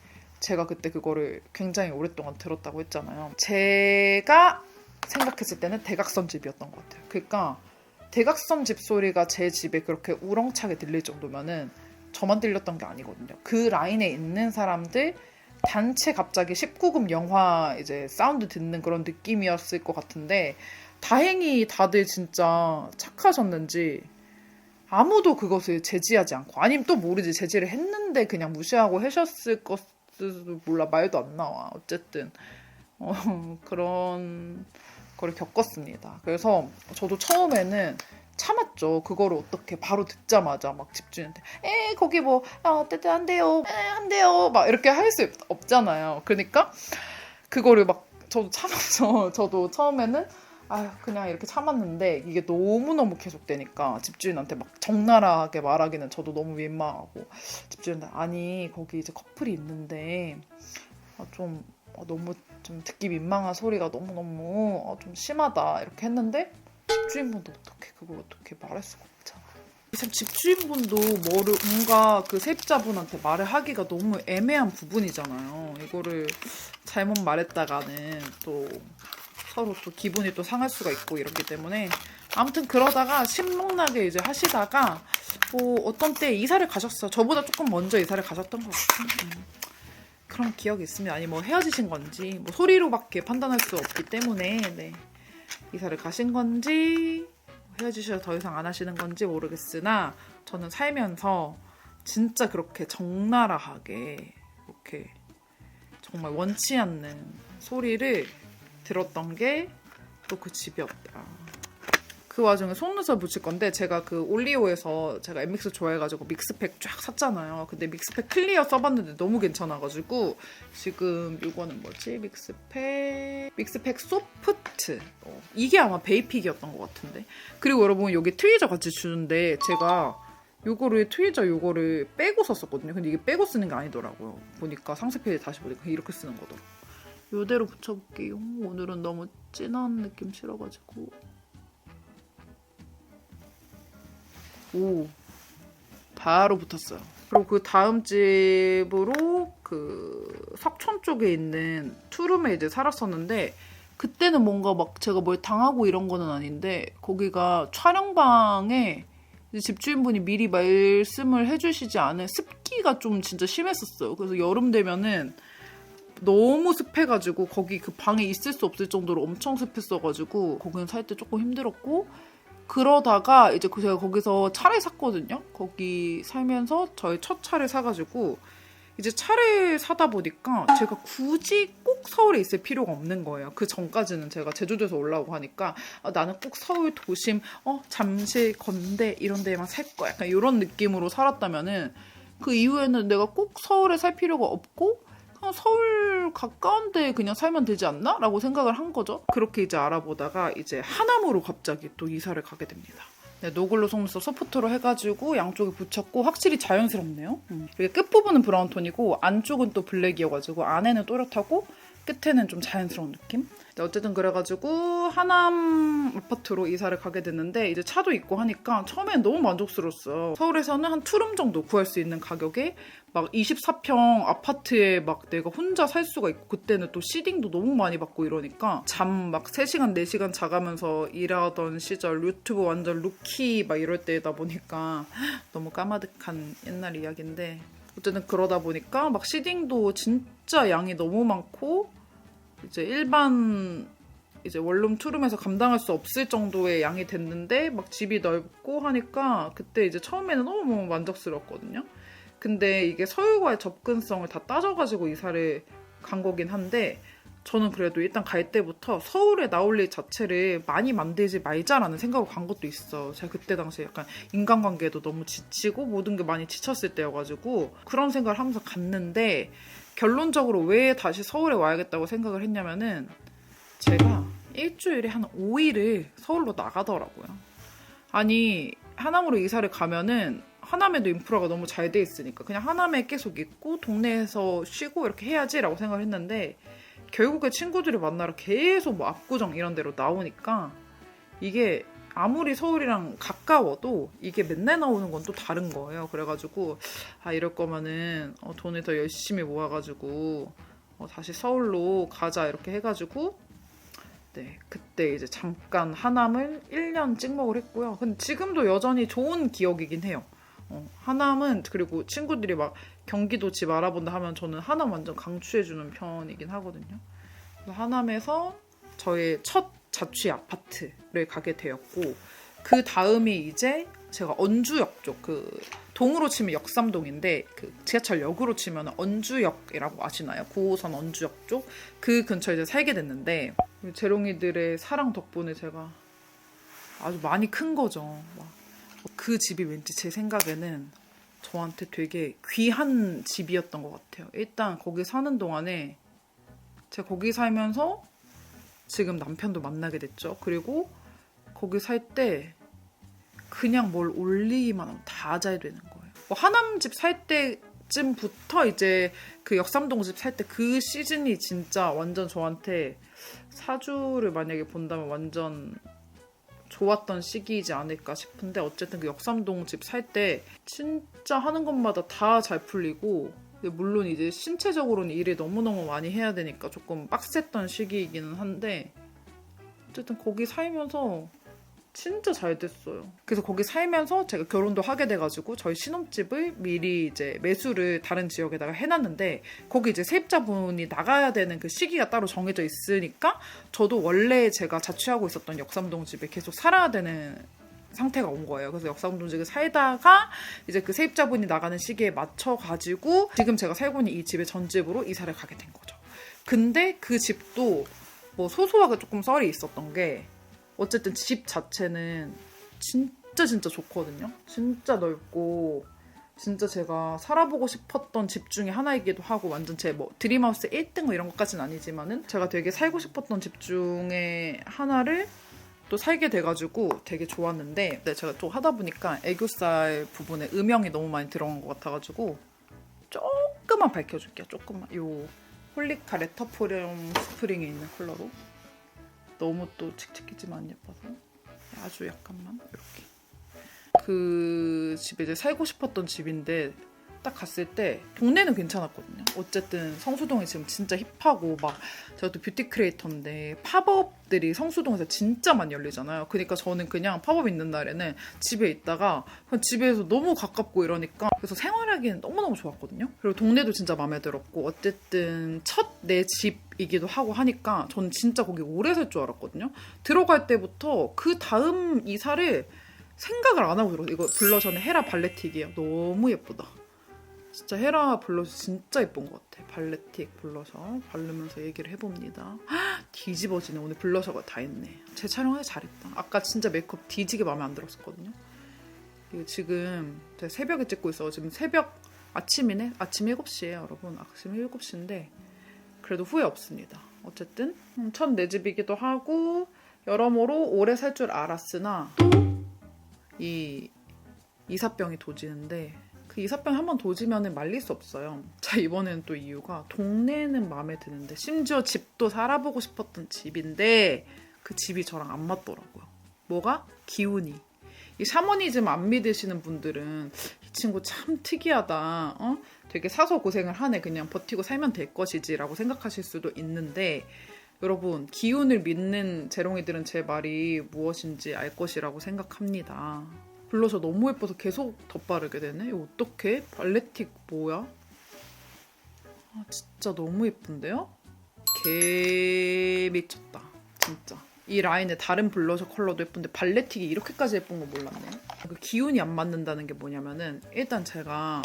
제가 그때 그거를 굉장히 오랫동안 들었다고 했잖아요. 제가 생각했을 때는 대각선 집이었던 것 같아요. 그러니까 대각선 집 소리가 제 집에 그렇게 우렁차게 들릴 정도면은 저만 들렸던 게 아니거든요. 그 라인에 있는 사람들 단체 갑자기 19금 영화 이제 사운드 듣는 그런 느낌이었을 것 같은데 다행히 다들 진짜 착하셨는지 아무도 그것을 제지하지 않고 아니면 또 모르지 제지를 했는데 그냥 무시하고 하셨을 것도 몰라. 말도 안 나와. 어쨌든 그런 거를 겪었습니다. 그래서 저도 처음에는 참았죠. 그거를 어떻게 바로 듣자마자 막 집주인한테 거기 뭐 한대요 한대요 막 이렇게 할 수 없잖아요. 그러니까 그거를 막 저도 참았죠. 저도 처음에는 그냥 이렇게 참았는데 이게 너무너무 계속되니까 집주인한테 막 적나라하게 말하기는 저도 너무 민망하고 집주인한테 아니 거기 이제 커플이 있는데 좀 너무 좀 듣기 민망한 소리가 너무너무 좀 심하다 이렇게 했는데 집주인분도 그걸 어떻게 말할 수가 없잖아. 참 집주인분도 뭔가 그 세입자분한테 말을 하기가 너무 애매한 부분이잖아요. 이거를 잘못 말했다가는 또 서로 또 기분이 또 상할 수가 있고 이렇기 때문에 아무튼 그러다가 신명나게 이제 하시다가 뭐 어떤 때 이사를 가셨어. 저보다 조금 먼저 이사를 가셨던 것 같아요. 그런 기억이 있습니다. 아니 뭐 헤어지신 건지 뭐 소리로밖에 판단할 수 없기 때문에 네. 이사를 가신 건지 헤어지셔서 더 이상 안 하시는 건지 모르겠으나 저는 살면서 진짜 그렇게 적나라하게 이렇게 정말 원치 않는 소리를 들었던 게 또 그 집이었다. 그 와중에 속눈썹 붙일 건데 제가 그 올리오에서 제가 엠믹스 좋아해가지고 믹스팩 쫙 샀잖아요. 근데 믹스팩 클리어 써봤는데 너무 괜찮아가지고 지금 이거는 뭐지? 믹스팩 소프트 이게 아마 베이픽이었던 것 같은데. 그리고 여러분 여기 트위저 같이 주는데 제가 트위저 빼고 썼었거든요. 근데 이게 빼고 쓰는 게 아니더라고요. 보니까 상세페이지 다시 보니까 이렇게 쓰는 거더라고요. 이대로 붙여볼게요. 오늘은 너무 진한 느낌 싫어가지고. 오, 바로 붙었어요. 그리고 그 다음 집으로 그 석촌 쪽에 있는 투룸에 이제 살았었는데 그때는 뭔가 막 제가 뭘 당하고 이런 거는 아닌데 거기가 촬영방에 이제 집주인분이 미리 말씀을 해주시지 않은 습기가 좀 진짜 심했었어요. 그래서 여름 되면은 너무 습해가지고 거기 그 방에 있을 수 없을 정도로 엄청 습했어가지고 거기는 살 때 조금 힘들었고 그러다가 이제 제가 거기서 차를 샀거든요. 거기 살면서 저의 첫 차를 사가지고 이제 차를 사다 보니까 제가 굳이 꼭 서울에 있을 필요가 없는 거예요. 그 전까지는 제가 제주도에서 올라오고 하니까 나는 꼭 서울 도심 잠실 건대 이런 데만 살 거야. 약간 이런 느낌으로 살았다면은 그 이후에는 내가 꼭 서울에 살 필요가 없고 그냥 서울 가까운 데 그냥 살면 되지 않나? 라고 생각을 한 거죠. 그렇게 이제 알아보다가 이제 하남으로 갑자기 또 이사를 가게 됩니다. 네, 노글로 속눈썹 소프트로 해가지고 양쪽에 붙였고 확실히 자연스럽네요. 이게 끝부분은 브라운 톤이고 안쪽은 또 블랙이어가지고 안에는 또렷하고 끝에는 좀 자연스러운 느낌? 네, 어쨌든 그래가지고 하남 아파트로 이사를 가게 됐는데 이제 차도 있고 하니까 처음엔 너무 만족스러웠어요. 서울에서는 한 투룸 정도 구할 수 있는 가격에 막 24평 아파트에 막 내가 혼자 살 수가 있고 그때는 또 시딩도 너무 많이 받고 이러니까 잠 막 3시간 4시간 자가면서 일하던 시절 유튜브 완전 루키 막 이럴 때다 보니까 너무 까마득한 옛날 이야기인데 어쨌든 그러다 보니까 막 시딩도 진짜 양이 너무 많고 이제 일반 이제 원룸 투룸에서 감당할 수 없을 정도의 양이 됐는데 막 집이 넓고 하니까 그때 이제 처음에는 너무 만족스러웠거든요. 근데 이게 서울과의 접근성을 다 따져가지고 이사를 간 거긴 한데 저는 그래도 일단 갈 때부터 서울에 나올 일 자체를 많이 만들지 말자라는 생각으로 간 것도 있어. 제가 그때 당시에 약간 인간관계도 너무 지치고 모든 게 많이 지쳤을 때여가지고 그런 생각을 하면서 갔는데 결론적으로 왜 다시 서울에 와야겠다고 생각을 했냐면은 제가 일주일에 한 5일을 서울로 나가더라고요. 아니 하남으로 이사를 가면은 하남에도 인프라가 너무 잘 돼 있으니까 그냥 하남에 계속 있고 동네에서 쉬고 이렇게 해야지라고 생각을 했는데 결국에 친구들을 만나러 계속 뭐 압구정 이런 데로 나오니까 이게 아무리 서울이랑 가까워도 이게 맨날 나오는 건 또 다른 거예요. 그래가지고 이럴 거면은 돈을 더 열심히 모아가지고 다시 서울로 가자 이렇게 해가지고 네, 그때 이제 잠깐 하남을 1년 찍먹을 했고요. 근데 지금도 여전히 좋은 기억이긴 해요. 하남은 그리고 친구들이 막 경기도 집 알아본다 하면 저는 하남 완전 강추해주는 편이긴 하거든요. 그래서 하남에서 저의 첫 자취 아파트를 가게 되었고 그 다음이 이제 제가 언주역 쪽 그 동으로 치면 역삼동인데 그 지하철역으로 치면 언주역이라고 아시나요? 9호선 언주역 쪽 그 근처에 이제 살게 됐는데 재롱이들의 사랑 덕분에 제가 아주 많이 큰 거죠. 그 집이 왠지 제 생각에는 저한테 되게 귀한 집이었던 것 같아요. 일단 거기 사는 동안에 제가 거기 살면서 지금 남편도 만나게 됐죠. 그리고 거기 살 때 그냥 뭘 올리기만 하면 다 잘 되는 거예요. 하남집 살 때쯤부터 이제 그 역삼동 집 살 때 그 시즌이 진짜 완전 저한테 사주를 만약에 본다면 완전 좋았던 시기이지 않을까 싶은데 어쨌든 그 역삼동 집 살 때 진짜 하는 것마다 다 잘 풀리고 물론 이제 신체적으로는 일을 너무너무 많이 해야 되니까 조금 빡셌던 시기이기는 한데 어쨌든 거기 살면서 진짜 잘 됐어요. 그래서 거기 살면서 제가 결혼도 하게 돼가지고 저희 신혼집을 미리 이제 매수를 다른 지역에다가 해놨는데 거기 이제 세입자분이 나가야 되는 그 시기가 따로 정해져 있으니까 저도 원래 제가 자취하고 있었던 역삼동 집에 계속 살아야 되는 상태가 온 거예요. 그래서 역삼동 집에 살다가 이제 그 세입자분이 나가는 시기에 맞춰가지고 지금 제가 살고 있는 이 집의 전집으로 이사를 가게 된 거죠. 근데 그 집도 뭐 소소하게 조금 썰이 있었던 게 어쨌든 집 자체는 진짜 좋거든요. 진짜 넓고 진짜 제가 살아보고 싶었던 집 중에 하나이기도 하고 완전 제 뭐 드림하우스 1등 뭐 이런 것까지는 아니지만은 제가 되게 살고 싶었던 집 중에 하나를 또 살게 돼가지고 되게 좋았는데 네, 제가 또 하다 보니까 애교살 부분에 음영이 너무 많이 들어간 것 같아가지고 조금만 밝혀줄게요. 조금만 요 홀리카 레터프롬 스프링에 있는 컬러로 너무 또 칙칙해지면 안 예뻐서 아주 약간만 이렇게 그 집에 이제 살고 싶었던 집인데 딱 갔을 때 동네는 괜찮았거든요. 어쨌든 성수동이 지금 진짜 힙하고 막 제가 또 뷰티 크리에이터인데 팝업들이 성수동에서 진짜 많이 열리잖아요. 그러니까 저는 그냥 팝업 있는 날에는 집에 있다가 그냥 집에서 너무 가깝고 이러니까 그래서 생활하기는 너무너무 좋았거든요. 그리고 동네도 진짜 마음에 들었고 어쨌든 첫 내 집이기도 하고 하니까 전 진짜 거기 오래 살 줄 알았거든요. 들어갈 때부터 그 다음 이사를 생각을 안 하고 들어갔어요. 이거 블러셔는 헤라 발레틱이에요. 너무 예쁘다. 진짜 헤라 블러셔 진짜 예쁜 것 같아. 발레틱 블러셔 바르면서 얘기를 해봅니다. 뒤집어지네. 오늘 블러셔가 다 있네. 제 촬영하기 잘했다. 아까 진짜 메이크업 뒤지게 마음에 안 들었었거든요. 이거 지금 제가 새벽에 찍고 있어. 지금 새벽 아침이네. 아침 7시에요 여러분. 아침 7시인데 그래도 후회 없습니다. 어쨌든 첫 내 집이기도 하고 여러모로 오래 살 줄 알았으나 이 이사병이 도지는데 그 이사병 한번 도지면은 말릴 수 없어요. 자, 이번에는 또 이유가 동네는 마음에 드는데 심지어 집도 살아보고 싶었던 집인데 그 집이 저랑 안 맞더라고요. 뭐가? 기운이. 이 샤머니즘 안 믿으시는 분들은 이 친구 참 특이하다. 되게 사서 고생을 하네. 그냥 버티고 살면 될 것이지 라고 생각하실 수도 있는데 여러분 기운을 믿는 재롱이들은 제 말이 무엇인지 알 것이라고 생각합니다. 블러셔 너무 예뻐서 계속 덧바르게 되네. 이거 어떡해? 발레틱 뭐야? 진짜 너무 예쁜데요? 개 미쳤다. 진짜. 이 라인에 다른 블러셔 컬러도 예쁜데 발레틱이 이렇게까지 예쁜 거 몰랐네. 그 기운이 안 맞는다는 게 뭐냐면은 일단 제가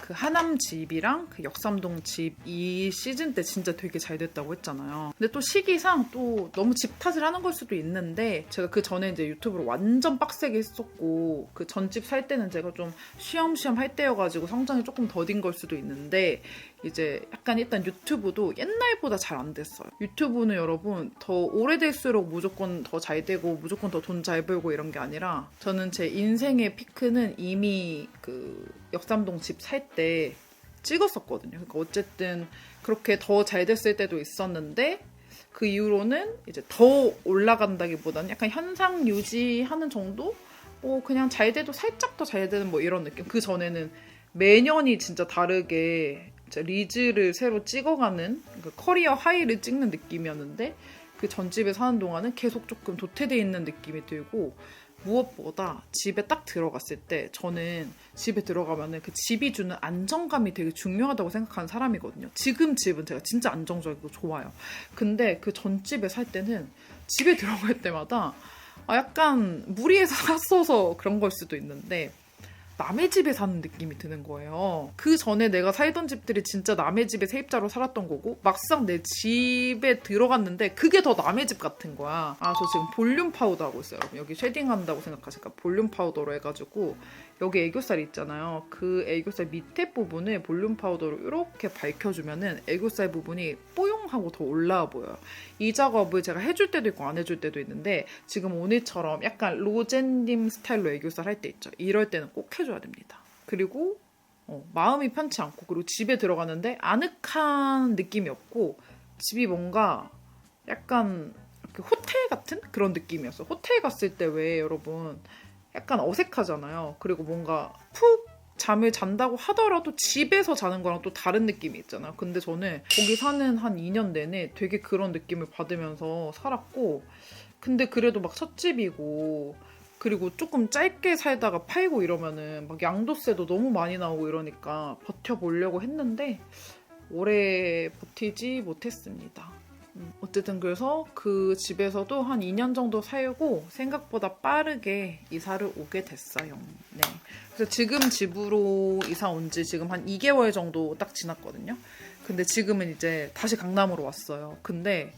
그 하남 집이랑 그 역삼동 집 이 시즌 때 진짜 되게 잘 됐다고 했잖아요. 근데 또 시기상 또 너무 집 탓을 하는 걸 수도 있는데 제가 그 전에 이제 유튜브를 완전 빡세게 했었고 그 전집 살 때는 제가 좀 쉬엄쉬엄 할 때여가지고 성장이 조금 더딘 걸 수도 있는데 이제 약간 일단 유튜브도 옛날보다 잘 안 됐어요. 유튜브는 여러분 더 오래될수록 무조건 더 잘 되고 무조건 더 돈 잘 벌고 이런 게 아니라 저는 제 인생의 피크는 이미 그 역삼동 집 살 때 찍었었거든요. 그러니까 어쨌든 그렇게 더 잘 됐을 때도 있었는데 그 이후로는 이제 더 올라간다기보다는 약간 현상 유지하는 정도? 뭐 그냥 잘 돼도 살짝 더 잘 되는 뭐 이런 느낌. 그 전에는 매년이 진짜 다르게 리즈를 새로 찍어가는 그 커리어 하이를 찍는 느낌이었는데 그 전집에 사는 동안은 계속 조금 도태돼 있는 느낌이 들고 무엇보다 집에 딱 들어갔을 때 저는 집에 들어가면은 그 집이 주는 안정감이 되게 중요하다고 생각하는 사람이거든요. 지금 집은 제가 진짜 안정적이고 좋아요. 근데 그 전집에 살 때는 집에 들어갈 때마다 약간 무리해서 샀어서 그런 걸 수도 있는데 남의 집에 사는 느낌이 드는 거예요. 그 전에 내가 살던 집들이 진짜 남의 집에 세입자로 살았던 거고 막상 내 집에 들어갔는데 그게 더 남의 집 같은 거야. 저 지금 볼륨 파우더 하고 있어요. 여러분 여기 쉐딩한다고 생각하실까? 볼륨 파우더로 해가지고 여기 애교살 있잖아요. 그 애교살 밑에 부분을 볼륨 파우더로 이렇게 밝혀주면은 애교살 부분이 뽀용하고 더 올라와 보여요. 이 작업을 제가 해줄 때도 있고 안 해줄 때도 있는데 지금 오늘처럼 약간 로젠님 스타일로 애교살 할 때 있죠. 이럴 때는 꼭 해줘야 됩니다. 그리고 마음이 편치 않고 그리고 집에 들어가는데 아늑한 느낌이 없고 집이 뭔가 약간 호텔 같은 그런 느낌이었어. 호텔 갔을 때 왜 여러분 약간 어색하잖아요. 그리고 뭔가 푹 잠을 잔다고 하더라도 집에서 자는 거랑 또 다른 느낌이 있잖아요. 근데 저는 거기 사는 한 2년 내내 되게 그런 느낌을 받으면서 살았고 근데 그래도 막 첫집이고 그리고 조금 짧게 살다가 팔고 이러면은 막 양도세도 너무 많이 나오고 이러니까 버텨보려고 했는데 오래 버티지 못했습니다. 어쨌든 그래서 그 집에서도 한 2년 정도 살고 생각보다 빠르게 이사를 오게 됐어요. 네. 그래서 지금 집으로 이사 온 지 지금 한 2개월 정도 딱 지났거든요. 근데 지금은 이제 다시 강남으로 왔어요. 근데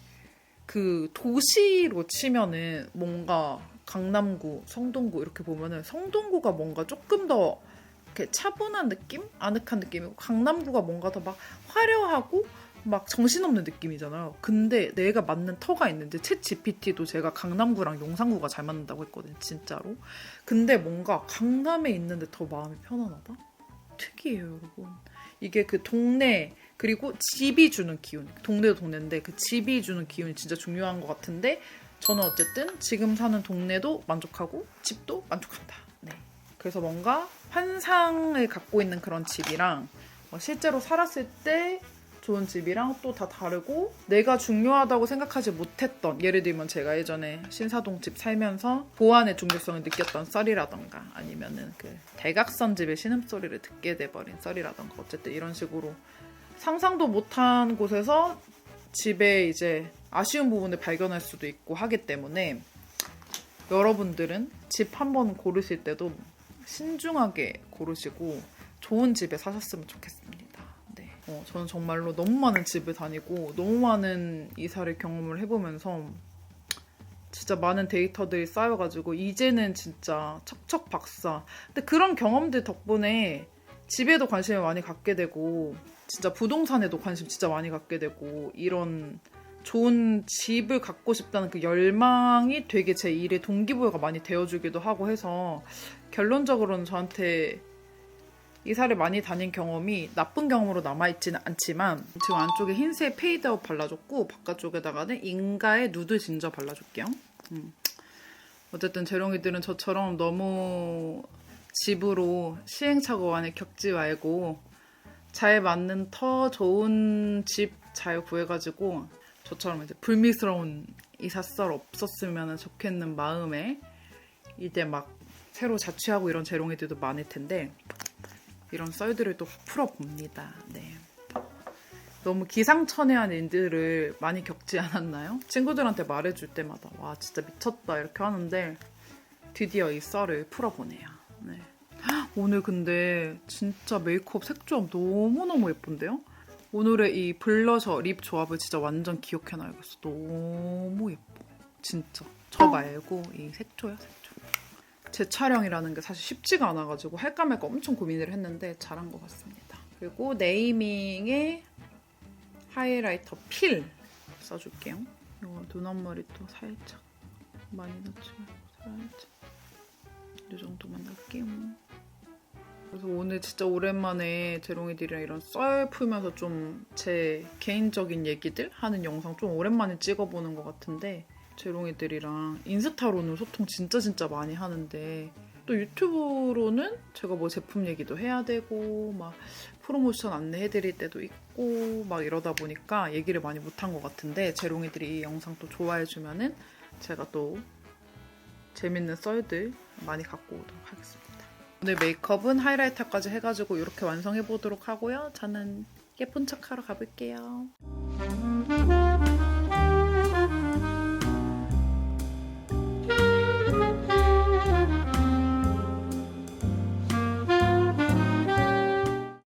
그 도시로 치면은 뭔가 강남구, 성동구 이렇게 보면은 성동구가 뭔가 조금 더 이렇게 차분한 느낌? 아늑한 느낌이고 강남구가 뭔가 더 막 화려하고 막 정신없는 느낌이잖아요. 근데 내가 맞는 터가 있는데 챗 GPT도 제가 강남구랑 용산구가 잘 맞는다고 했거든요. 진짜로. 근데 뭔가 강남에 있는데 더 마음이 편안하다? 특이해요, 여러분. 이게 그 동네 그리고 집이 주는 기운. 동네도 동네인데 그 집이 주는 기운이 진짜 중요한 것 같은데 저는 어쨌든 지금 사는 동네도 만족하고 집도 만족한다. 네. 그래서 뭔가 환상을 갖고 있는 그런 집이랑 실제로 살았을 때 좋은 집이랑 또 다 다르고 내가 중요하다고 생각하지 못했던 예를 들면 제가 예전에 신사동 집 살면서 보안의 중요성을 느꼈던 썰이라던가 아니면은 그 대각선 집의 신음소리를 듣게 돼버린 썰이라던가 어쨌든 이런 식으로 상상도 못한 곳에서 집에 이제 아쉬운 부분을 발견할 수도 있고 하기 때문에 여러분들은 집 한번 고르실 때도 신중하게 고르시고 좋은 집에 사셨으면 좋겠습니다. 네. 저는 정말로 너무 많은 집을 다니고 너무 많은 이사를 경험을 해보면서 진짜 많은 데이터들이 쌓여가지고 이제는 진짜 척척 박사. 근데 그런 경험들 덕분에 집에도 관심을 많이 갖게 되고 진짜 부동산에도 관심 진짜 많이 갖게 되고 이런 좋은 집을 갖고 싶다는 그 열망이 되게 제 일의 동기부여가 많이 되어주기도 하고 해서 결론적으로는 저한테 이사를 많이 다닌 경험이 나쁜 경험으로 남아있지는 않지만 지금 안쪽에 흰색 페이드아웃 발라줬고 바깥쪽에다가는 인가의 누드 진저 발라줄게요. 어쨌든 재롱이들은 저처럼 너무 집으로 시행착오안에 겪지 말고 잘 맞는 터 좋은 집 잘 구해가지고 저처럼 이제 불미스러운 이삿설 없었으면 좋겠는 마음에 이제 막 새로 자취하고 이런 재롱이들도 많을 텐데 이런 썰들을 또 풀어봅니다. 네. 너무 기상천외한 일들을 많이 겪지 않았나요? 친구들한테 말해줄 때마다 와 진짜 미쳤다 이렇게 하는데 드디어 이 썰을 풀어보네요. 네. 오늘 근데 진짜 메이크업 색조합 너무너무 예쁜데요? 오늘의 이 블러셔 립 조합을 진짜 완전 기억해놔야겠어. 너무 예뻐. 진짜. 저 말고 이 색조야, 색조. 제 촬영이라는 게 사실 쉽지가 않아가지고 할까 말까 엄청 고민을 했는데 잘한 것 같습니다. 그리고 네이밍의 하이라이터 필 써줄게요. 이거 눈 앞머리 또 살짝 많이 넣지 말고 살짝 이 정도만 넣을게요. 그래서 오늘 진짜 오랜만에 재롱이들이랑 이런 썰 풀면서 좀 제 개인적인 얘기들 하는 영상 좀 오랜만에 찍어보는 것 같은데 재롱이들이랑 인스타로는 소통 진짜 많이 하는데 또 유튜브로는 제가 뭐 제품 얘기도 해야 되고 막 프로모션 안내해드릴 때도 있고 막 이러다 보니까 얘기를 많이 못한 것 같은데 재롱이들이 이 영상 또 좋아해주면은 제가 또 재밌는 썰들 많이 갖고 오도록 하겠습니다. 오늘 메이크업은 하이라이터까지 해가지고 이렇게 완성해보도록 하고요. 저는 예쁜 척하러 가볼게요.